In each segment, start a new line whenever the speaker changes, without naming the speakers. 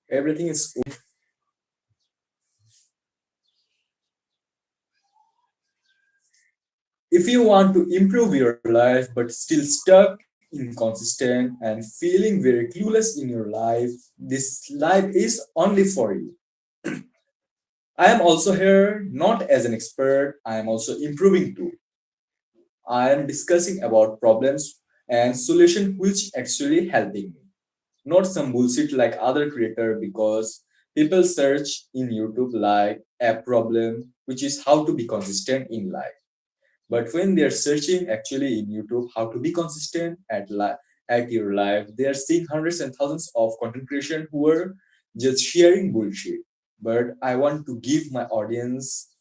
Everything is. If you want to improve your life but still stuck, inconsistent, and feeling very clueless in your life, this life is only for you. I am also here not as an expert, I am also improving too. I am discussing about problems and solution which actually helping me. Not some bullshit like other creator because people search in YouTube like a problem which is how to be consistent in life. But when they're searching actually in YouTube how to be consistent at your life, they are seeing hundreds and thousands of content creation who are just sharing bullshit. But I want to give my audience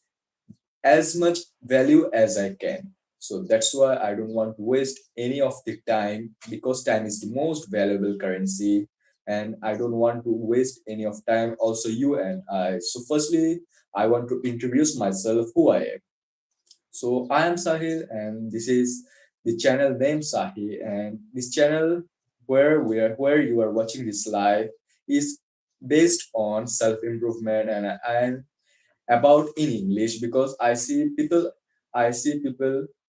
as much value as I can. So that's why I don't want to waste any of the time because time is the most valuable currency and I don't want to waste any of time, also you and I. So firstly, I want to introduce myself who I am. So I am Sahil, and this is the channel named Sahil, and this channel where you are watching this live is based on self improvement and about in English because I see people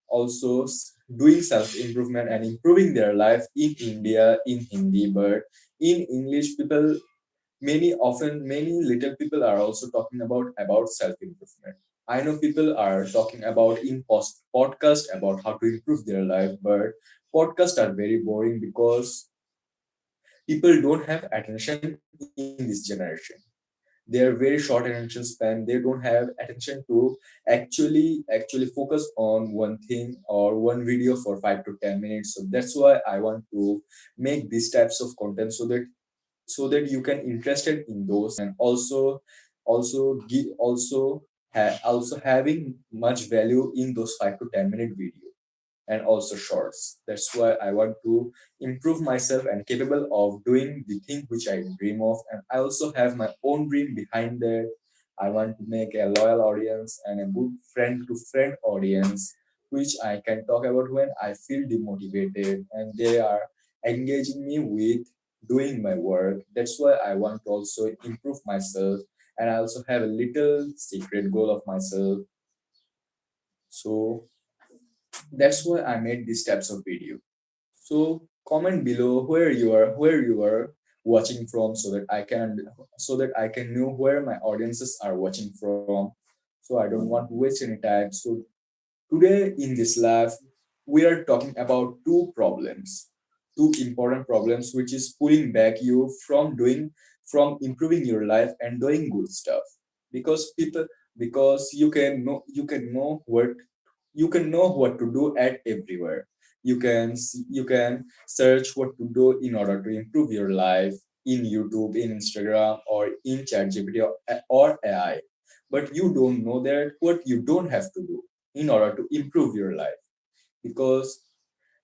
also doing self improvement and improving their life in India in Hindi, but in English people many little people are also talking about self improvement. I know people are talking about in podcast about how to improve their life, but podcasts are very boring because people don't have attention in this generation. They are very short attention span. They don't have attention to actually focus on one thing or one video for 5 to 10 minutes. So that's why I want to make these types of content so that you can interested in those and also having much value in those 5 to 10 minute video and also shorts. That's why I want to improve myself and capable of doing the thing which I dream of. And I also have my own dream behind that. I want to make a loyal audience and a good friend to friend audience, which I can talk about when I feel demotivated and they are engaging me with doing my work. That's why I want to also improve myself. And I also have a little secret goal of myself. So that's why I made these types of video. So comment below where you are watching from so that I can know where my audiences are watching from. So I don't want to waste any time. So today in this live we are talking about two important problems which is pulling back you from improving your life and doing good stuff because you can know what to do at everywhere. You can search what to do in order to improve your life in YouTube, in Instagram, or in ChatGPT or AI. But you don't know that what you don't have to do in order to improve your life because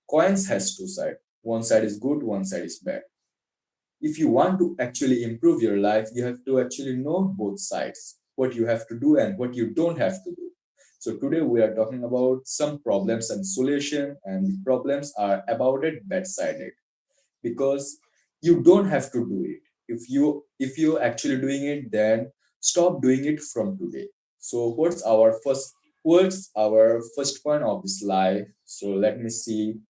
coins has two sides. One side is good, one side is bad. If you want to actually improve your life, you have to actually know both sides, what you have to do and what you don't have to do. So today we are talking about some problems and solution, and the problems are about it bad-sided because you don't have to do it. If you actually doing it, then stop doing it from today. So what's our first point of this life? So let me see.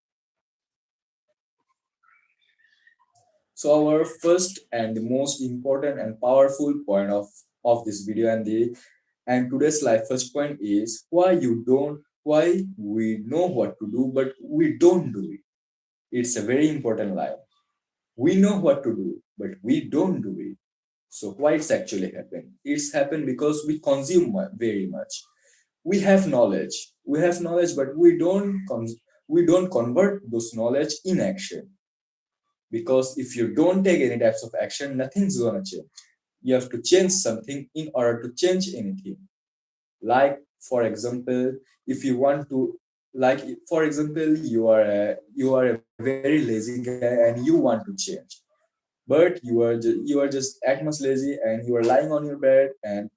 So our first and the most important and powerful point of this video and today's life first point is why we know what to do but we don't do it. It's a very important line. We know what to do but we don't do it. So why it's actually happened? It's happened because we consume very much. We have knowledge but we don't convert those knowledge in action because if you don't take any types of action nothing's gonna change. You have to change something in order to change anything. Like for example, if you want to like for example you are a very lazy guy and you want to change, but you are just at much lazy and you are lying on your bed and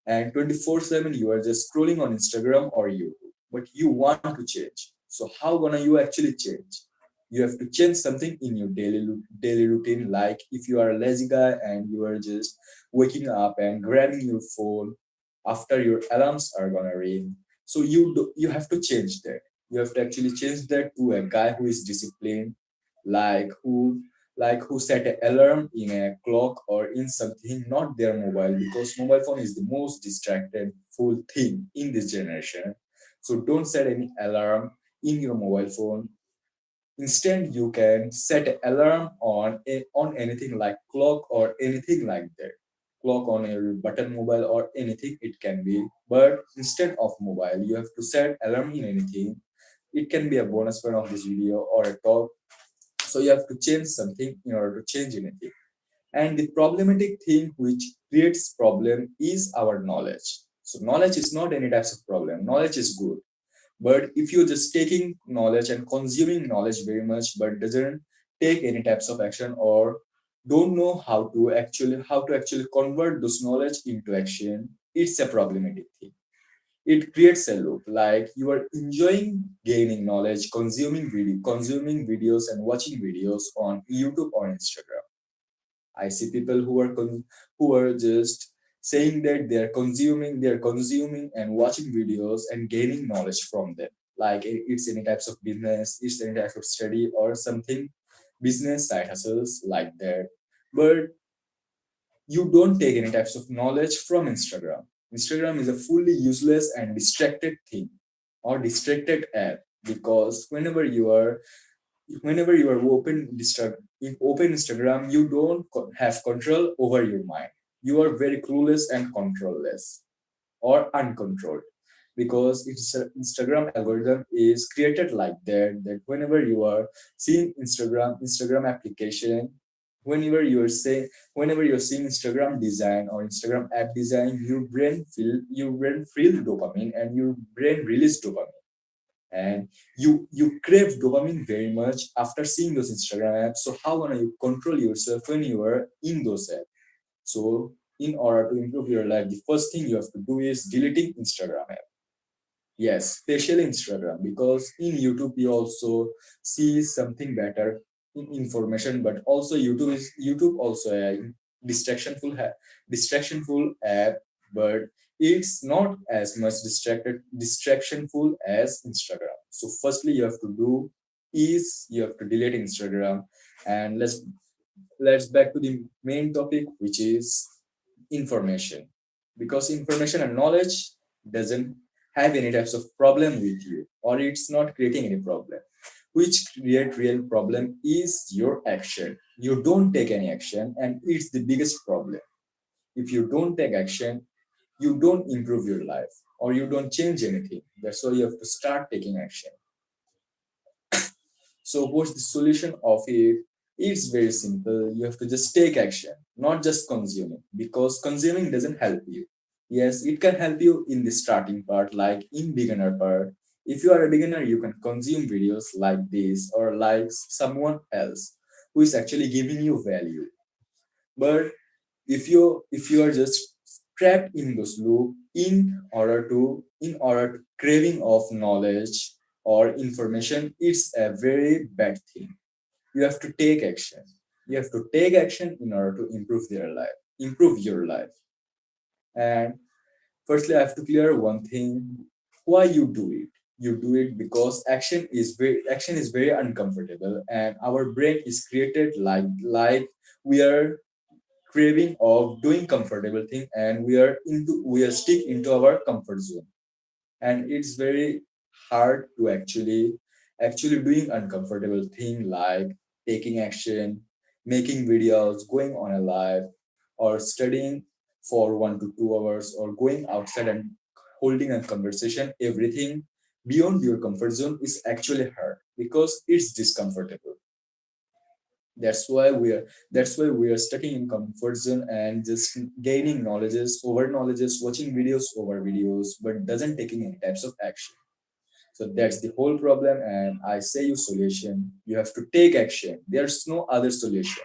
24/7 you are just scrolling on Instagram or YouTube, but you want to change. So how gonna you actually change? You have to change something in your daily routine. Like if you are a lazy guy and you are just waking up and grabbing your phone after your alarms are gonna ring, so you have to change that. You have to actually change that to a guy who is disciplined, like who set an alarm in a clock or in something, not their mobile, because mobile phone is the most distracted full thing in this generation. So don't set any alarm in your mobile phone. Instead, you can set an alarm on anything like clock or anything like that. Clock on your button mobile or anything it can be. But instead of mobile, you have to set alarm in anything. It can be a bonus point of this video or a talk. So you have to change something in order to change anything. And the problematic thing which creates problem is our knowledge. So knowledge is not any types of problem. Knowledge is good, but if you're just taking knowledge and consuming knowledge very much, but doesn't take any types of action, or don't know how to actually convert those knowledge into action, it's a problematic thing. It creates a loop. Like you are enjoying gaining knowledge, consuming videos and watching videos on YouTube or Instagram. I see people who are just saying that they're consuming and watching videos and gaining knowledge from them. Like it's any types of business, it's any type of study or something, business side hustles like that. But you don't take any types of knowledge from Instagram. Instagram is a fully useless and distracted thing or distracted app, because whenever you are open Instagram, you don't have control over your mind. You are very clueless and controlless or uncontrolled, because Instagram algorithm is created like that whenever you are seeing Instagram application, whenever you're seeing Instagram design or Instagram app design, your brain feel dopamine and your brain release dopamine, and you crave dopamine very much after seeing those Instagram apps. So how gonna you control yourself when you are in those apps? So in order to improve your life, the first thing you have to do is deleting Instagram app. Yes, especially Instagram, because in YouTube you also see something better in information, but also YouTube also a distractionful app, but it's not as much distractionful as Instagram. So firstly you have to do is you have to delete Instagram, and let's back to the main topic, which is information. Because information and knowledge doesn't have any types of problem with you, or it's not creating any problem. Which create real problem is your action. You don't take any action, and it's the biggest problem. If you don't take action, you don't improve your life or you don't change anything. That's why you have to start taking action. So what's the solution of it? It's very simple. You have to just take action, not just consuming, because consuming doesn't help you. Yes, it can help you in the starting part, like in beginner part. If you are a beginner, you can consume videos like this or like someone else who is actually giving you value. But if you are just trapped in those loop in order to craving of knowledge or information, it's a very bad thing. You have to take action. You have to take action in order to improve your life. And firstly, I have to clear one thing: why you do it. You do it because action is very uncomfortable, and our brain is created like we are craving of doing comfortable thing, and we are stick into our comfort zone. And it's very hard to actually doing uncomfortable thing like taking action, making videos, going on a live, or studying for 1 to 2 hours, or going outside and holding a conversation. Everything beyond your comfort zone is actually hard because it's discomfortable. That's why we are stuck in comfort zone and just gaining knowledges, watching videos over videos, but doesn't taking any types of action. So that's the whole problem, and I say you solution: you have to take action. There's no other solution.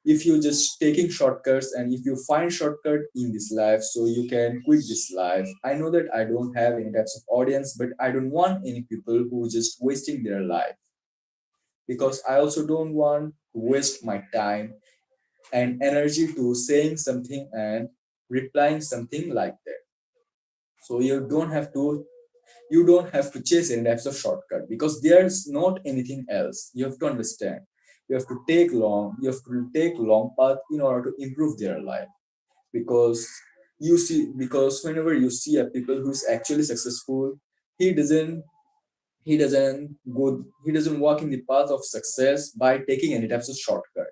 If you just taking shortcuts, and if you find shortcut in this life, so you can quit this life. I know that I don't have any types of audience, but I don't want any people who just wasting their life. because I also don't want to waste my time and energy to saying something and replying something like that. So you don't have to chase any types of shortcut because there's not anything else. You have to understand. You have to take long path in order to improve their life. Because because whenever you see a people who's actually successful, he doesn't he doesn't walk in the path of success by taking any types of shortcut.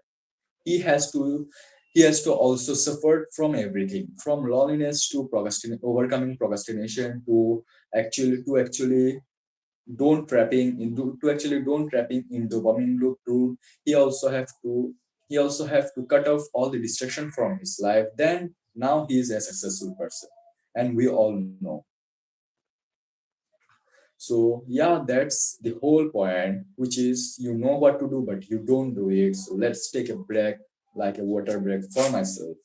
He has to he has to also suffer from everything, from loneliness to overcoming procrastination to actually don't trapping in dopamine loop too. he also have to he also have to cut off all the distraction from his life. Then now he is a successful person, and we all know. So yeah, that's the whole point, which is you know what to do but you don't do it. So let's take a break, like a water break for myself.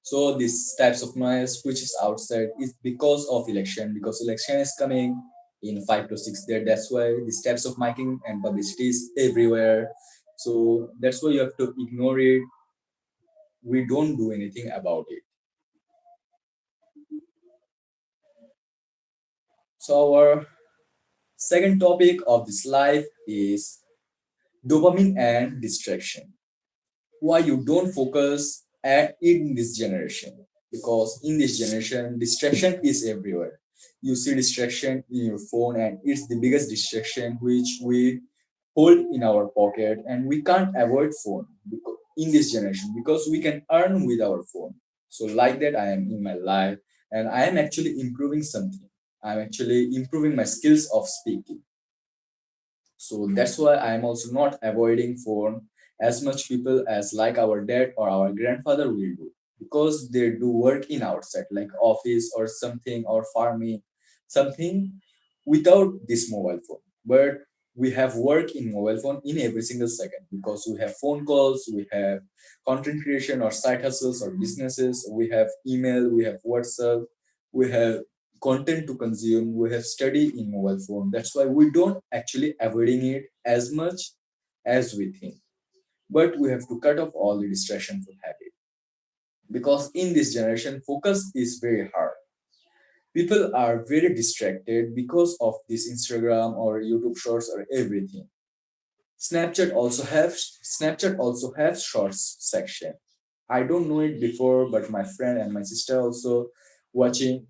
So these types of noise which is outside is because of election, because election is coming in 5 to 6 there. That's why these types of miking and publicity is everywhere. So that's why you have to ignore it. We don't do anything about it. So our second topic of this life is dopamine and distraction. Why you don't focus in this generation? Because in this generation distraction is everywhere. You see distraction in your phone, and it's the biggest distraction which we hold in our pocket, and we can't avoid phone because in this generation, because we can earn with our phone. So like that I am in my life, and I am actually improving something. I'm actually improving my skills of speaking. So that's why I'm also not avoiding phone as much people as like our dad or our grandfather will do, because they do work in outside like office or something or farming something without this mobile phone. But we have work in mobile phone in every single second, because we have phone calls, we have content creation or side hustles or businesses, we have email, we have WhatsApp, we have content to consume, we have study in mobile phone. That's why we don't actually avoiding it as much as we think. But we have to cut off all the distraction from habit, because in this generation focus is very hard. People are very distracted because of this Instagram or YouTube shorts or everything. Snapchat also has shorts section. I don't know it before, but my friend and my sister also using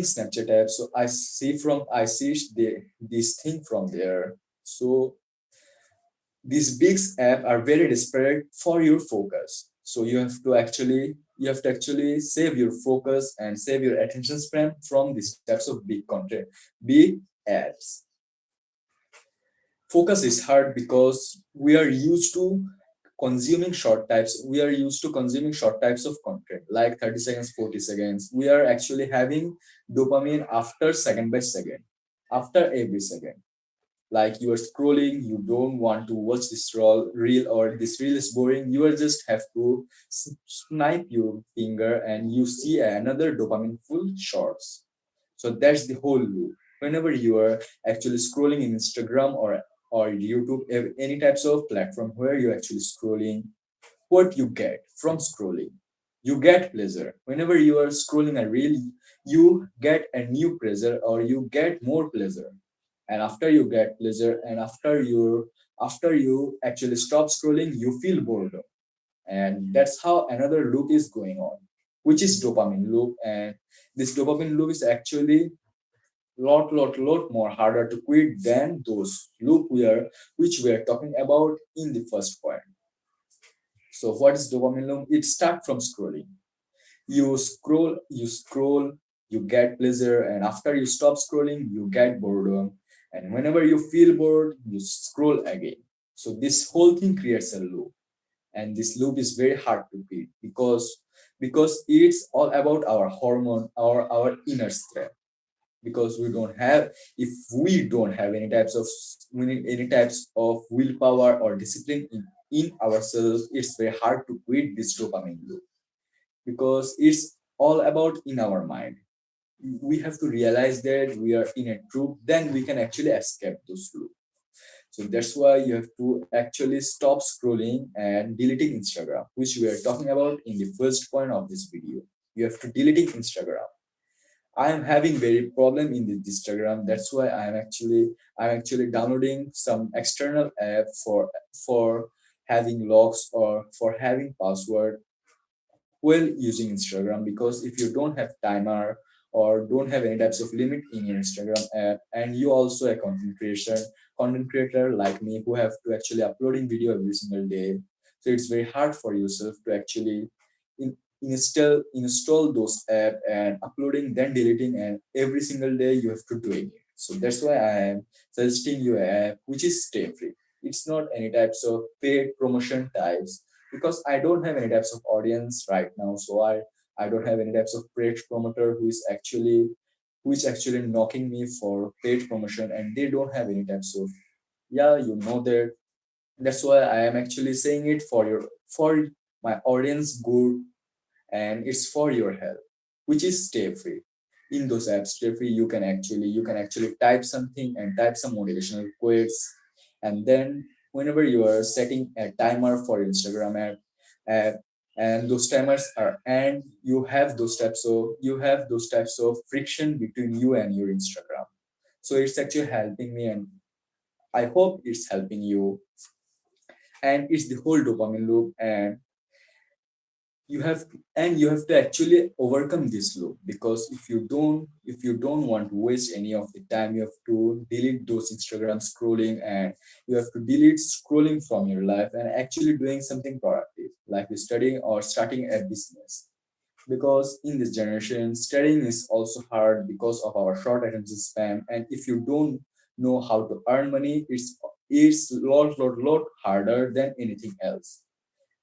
Snapchat app. So I see this thing from there. So these big app are very desperate for your focus. So you have to actually save your focus and save your attention span from these types of big content, big apps. Focus is hard because we are used to consuming short types of content like 30 seconds, 40 seconds. We are actually having dopamine after second by second, after every second. Like you are scrolling, you don't want to watch this reel, or this reel is boring, you are just have to snipe your finger and you see another dopamine full shorts. So that's the whole loop. Whenever you are actually scrolling in Instagram or YouTube, any types of platform where you're actually scrolling, what you get from scrolling, you get pleasure. Whenever you are scrolling a reel, you get a new pleasure or you get more pleasure. And after you get pleasure, and after you actually stop scrolling, you feel boredom. And that's how another loop is going on, which is dopamine loop. And this dopamine loop is actually lot more harder to quit than those loop which we are talking about in the first point. So what is dopamine loop? It starts from scrolling. You scroll, you get pleasure, and after you stop scrolling, you get boredom. And whenever you feel bored, you scroll again. So this whole thing creates a loop. and this loop is very hard to beat because it's all about our hormone, our inner strength. Because we don't have, if we don't have any types of willpower or discipline in ourselves, it's very hard to quit this dopamine loop, because it's all about in our mind. We have to realize that we are in a troop, then we can actually escape those loop. So that's why you have to actually stop scrolling and deleting Instagram, which we are talking about in the first point of this video. You have to deleting Instagram. I am having very problem in the Instagram. That's why I'm actually downloading some external app for having logs or for having password while using Instagram. Because if you don't have timer or don't have any types of limit in your Instagram app, and you also a content creator like me who have to actually uploading video every single day, so it's very hard for yourself to actually install those app and uploading then deleting, and every single day you have to doing it. So that's why I am suggesting you an app which is stay free. It's not any types of paid promotion types, because I don't have any types of audience right now. So I don't have any types of paid promoter who is actually knocking me for paid promotion, and they don't have any types of, yeah, you know that. That's why I am actually saying it for my audience good, and it's for your health, which is stay free. In those apps stay free, you can actually type something and type some motivational quotes, and then whenever you are setting a timer for Instagram app, and those timers are, and you have those types of friction between you and your Instagram. So it's actually helping me, and I hope it's helping you. And it's the whole dopamine loop, and you have to actually overcome this loop. Because if you don't want to waste any of the time, you have to delete those Instagram scrolling, and you have to delete scrolling from your life and actually doing something productive, like studying or starting a business. Because in this generation, studying is also hard because of our short attention span, and if you don't know how to earn money, it's lot harder than anything else.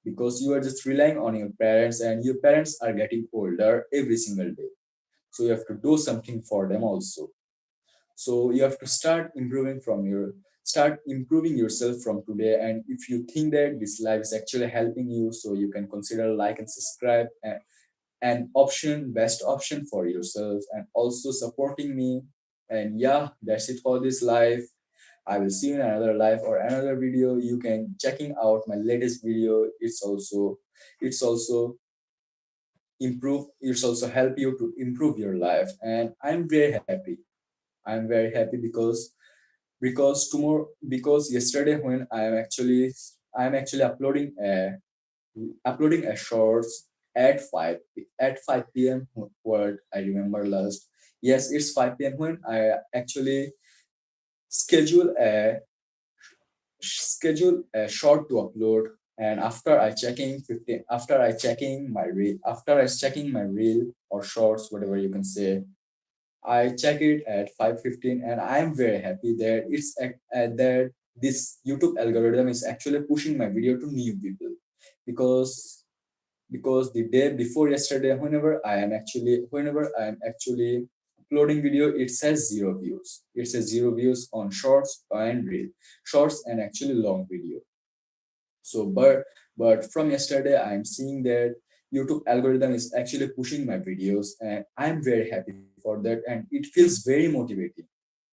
Because you are just relying on your parents, and your parents are getting older every single day, so you have to do something for them also. So you have to start improving yourself from today. And if you think that this life is actually helping you, so you can consider like and subscribe, an option, best option for yourself, and also supporting me. And yeah, that's it for this life. I will see you in another live or another video. You can checking out my latest video. It's also help you to improve your life. And I'm very happy. I'm very happy because yesterday when I'm actually uploading a shorts at 5 p.m. what I remember last. Yes, it's 5 p.m. when I actually schedule a short to upload. And after I checking my reel or shorts, whatever you can say, I check it at 5:15, and I'm very happy that that this YouTube algorithm is actually pushing my video to new people. Because because the day before yesterday, whenever I am actually uploading video, it says zero views. It says zero views on shorts and reel, shorts and actually long video. So but from yesterday, I'm seeing that YouTube algorithm is actually pushing my videos, and I'm very happy for that, and it feels very motivating.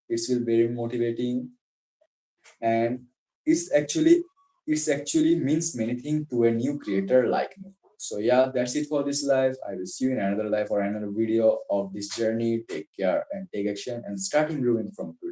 It feels very motivating, and it's actually it's actually means many things to a new creator like me. So yeah, that's it for this live. I will see you in another live or another video of this journey. Take care and take action and start improving from today.